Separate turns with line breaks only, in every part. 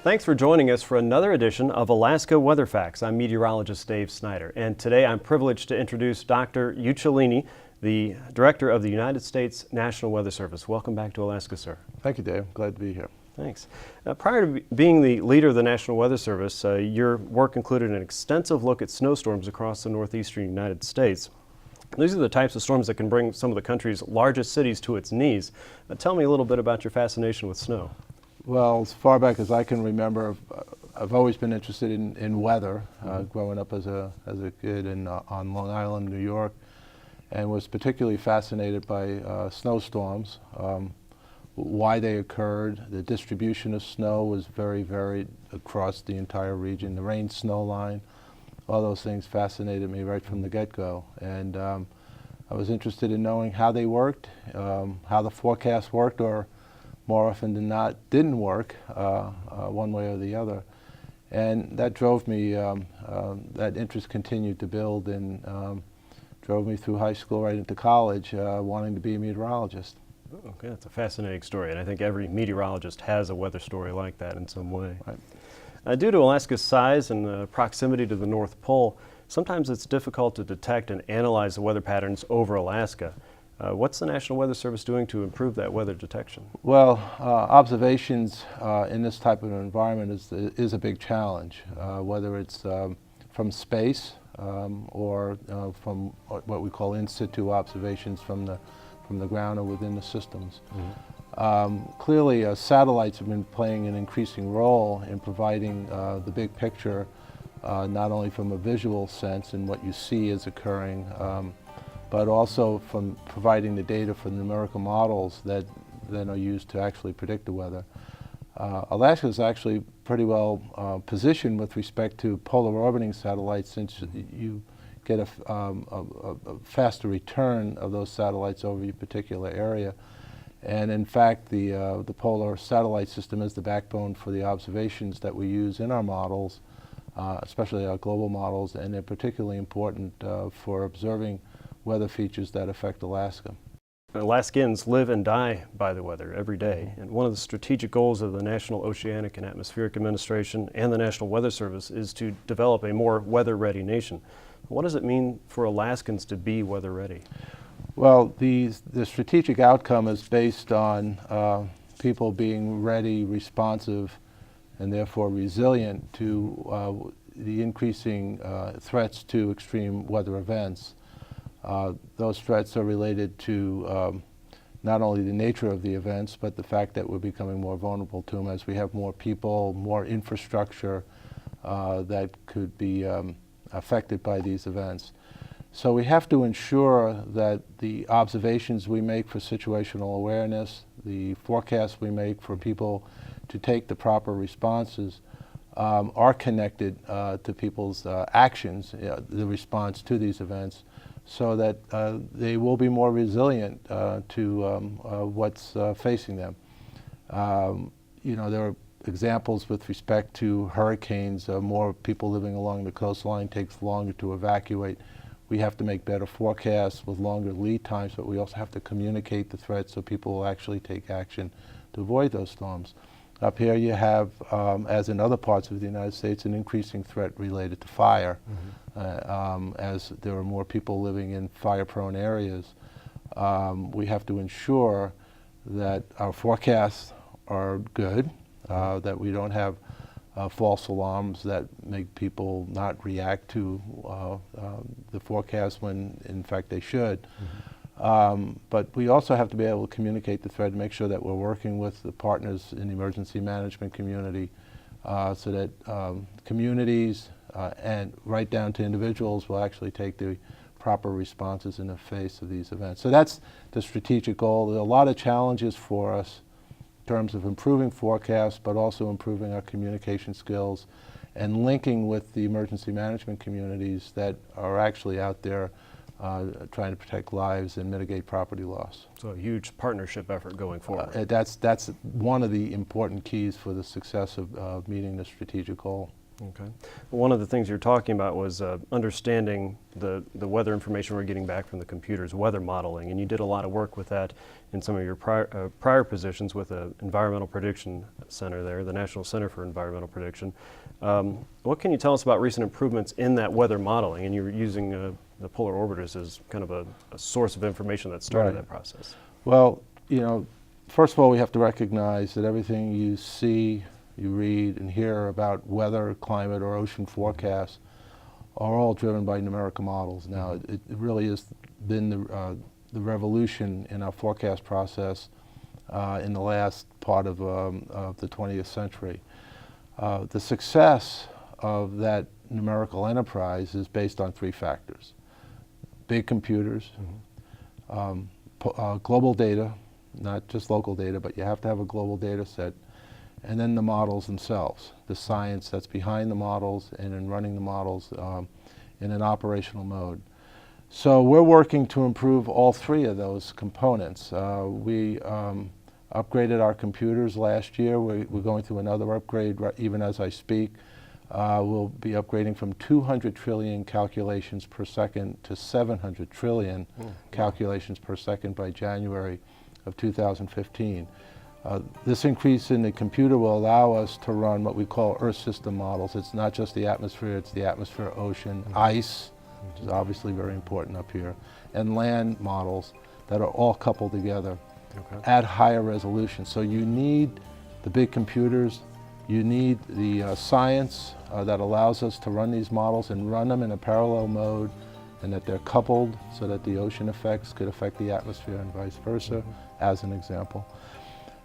Thanks for joining us for another edition of Alaska Weather Facts. I'm meteorologist Dave Snyder, and today I'm privileged to introduce Dr. Uccellini, the Director of the United States National Weather Service. Welcome back to Alaska, sir.
Thank you, Dave. Glad to be here.
Thanks. Prior to being the leader of the National Weather Service, your work included an extensive look at snowstorms across the northeastern United States. These are the types of storms that can bring some of the country's largest cities to its knees. Tell me a little bit about your fascination with snow.
Well, as far back as I can remember, I've always been interested in weather, growing up as a kid on Long Island, New York, and was particularly fascinated by snowstorms. Why they occurred, the distribution of snow was very varied across the entire region, the rain-snow line, all those things fascinated me right from the get-go. And I was interested in knowing how they worked, how the forecast worked, or more often than not didn't work one way or the other. And that drove me, that interest continued to build and drove me through high school right into college, wanting to be a meteorologist.
Okay, that's a fascinating story, and I think every meteorologist has a weather story like that in some way.
Right.
Due to Alaska's size and proximity to the North Pole, sometimes it's difficult to detect and analyze the weather patterns over Alaska. What's the National Weather Service doing to improve that weather detection?
Well, observations in this type of environment is a big challenge, whether it's from space or from what we call in situ observations from the ground or within the systems. Clearly, satellites have been playing an increasing role in providing the big picture, not only from a visual sense and what you see is occurring, but also from providing the data for numerical models that then are used to actually predict the weather. Alaska is actually pretty well positioned with respect to polar orbiting satellites, since you get a faster return of those satellites over your particular area. And in fact, the polar satellite system is the backbone for the observations that we use in our models, especially our global models, and they're particularly important for observing weather features that affect Alaska.
Alaskans live and die by the weather every day, and one of the strategic goals of the National Oceanic and Atmospheric Administration and the National Weather Service is to develop a more weather-ready nation. What does it mean for Alaskans to be weather-ready?
Well, the strategic outcome is based on people being ready, responsive, and therefore resilient to the increasing threats to extreme weather events. Those threats are related to not only the nature of the events, but the fact that we're becoming more vulnerable to them as we have more people, more infrastructure that could be affected by these events. So we have to ensure that the observations we make for situational awareness, the forecasts we make for people to take the proper responses, are connected to people's actions, the response to these events, so that they will be more resilient to what's facing them. You know, there are examples with respect to hurricanes. More people living along the coastline takes longer to evacuate. We have to make better forecasts with longer lead times, but we also have to communicate the threat so people will actually take action to avoid those storms. Up here you have, as in other parts of the United States, an increasing threat related to fire. As there are more people living in fire-prone areas, we have to ensure that our forecasts are good, that we don't have false alarms that make people not react to the forecast when in fact they should. But we also have to be able to communicate the threat and make sure that we're working with the partners in the emergency management community so that communities and right down to individuals will actually take the proper responses in the face of these events. So that's the strategic goal. There are a lot of challenges for us in terms of improving forecasts, but also improving our communication skills and linking with the emergency management communities that are actually out there trying to protect lives and mitigate property loss.
So a huge partnership effort going forward.
That's one of the important keys for the success of meeting the strategic goal.
Okay. One of the things you're talking about was understanding the weather information we're getting back from the computers, weather modeling, and you did a lot of work with that in some of your prior positions with the Environmental Prediction Center there, the National Center for Environmental Prediction. What can you tell us about recent improvements in that weather modeling? And you were using the polar orbiters as kind of a source of information that started that process.
Well, you know, first of all, we have to recognize that everything you see, you read and hear about weather, climate, or ocean forecasts are all driven by numerical models. Now, it really has been the revolution in our forecast process in the last part of the 20th century. The success of that numerical enterprise is based on three factors: big computers, global data, not just local data, but you have to have a global data set, and then the models themselves, the science that's behind the models and in running the models in an operational mode. So we're working to improve all three of those components. We upgraded our computers last year. We're going through another upgrade even as I speak. We'll be upgrading from 200 trillion calculations per second to 700 trillion calculations per second by January of 2015. This increase in the computer will allow us to run what we call Earth system models. It's not just the atmosphere, it's the atmosphere, ocean, ice, which is obviously very important up here, and land models that are all coupled together at higher resolution. So you need the big computers, you need the science that allows us to run these models and run them in a parallel mode, and that they're coupled so that the ocean effects could affect the atmosphere and vice versa, as an example.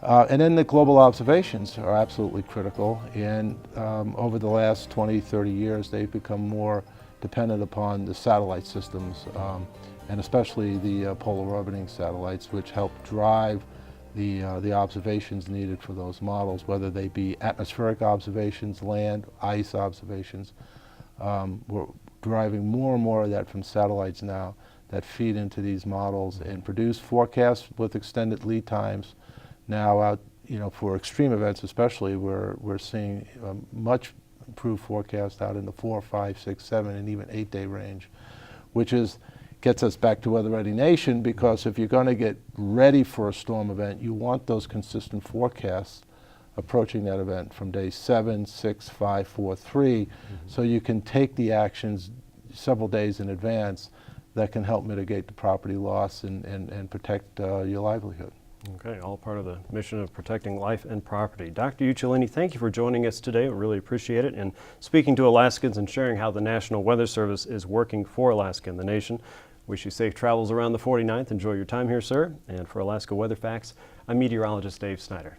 And then the global observations are absolutely critical, and over the last 20, 30 years they've become more dependent upon the satellite systems, and especially the polar orbiting satellites, which help drive the observations needed for those models, whether they be atmospheric observations, land, ice observations. We're deriving more and more of that from satellites now that feed into these models and produce forecasts with extended lead times. Now, out, you know, for extreme events especially, we're seeing much improved forecast out in the 4, 5, 6, 7, and even 8-day range, which gets us back to Weather Ready Nation, because if you're going to get ready for a storm event, you want those consistent forecasts approaching that event from day 7, 6, 5, 4, 3, so you can take the actions several days in advance that can help mitigate the property loss and protect your livelihood.
Okay, all part of the mission of protecting life and property. Dr. Uccellini, thank you for joining us today. We really appreciate it, and speaking to Alaskans and sharing how the National Weather Service is working for Alaska and the nation. Wish you safe travels around the 49th. Enjoy your time here, sir. And for Alaska Weather Facts, I'm meteorologist Dave Snyder.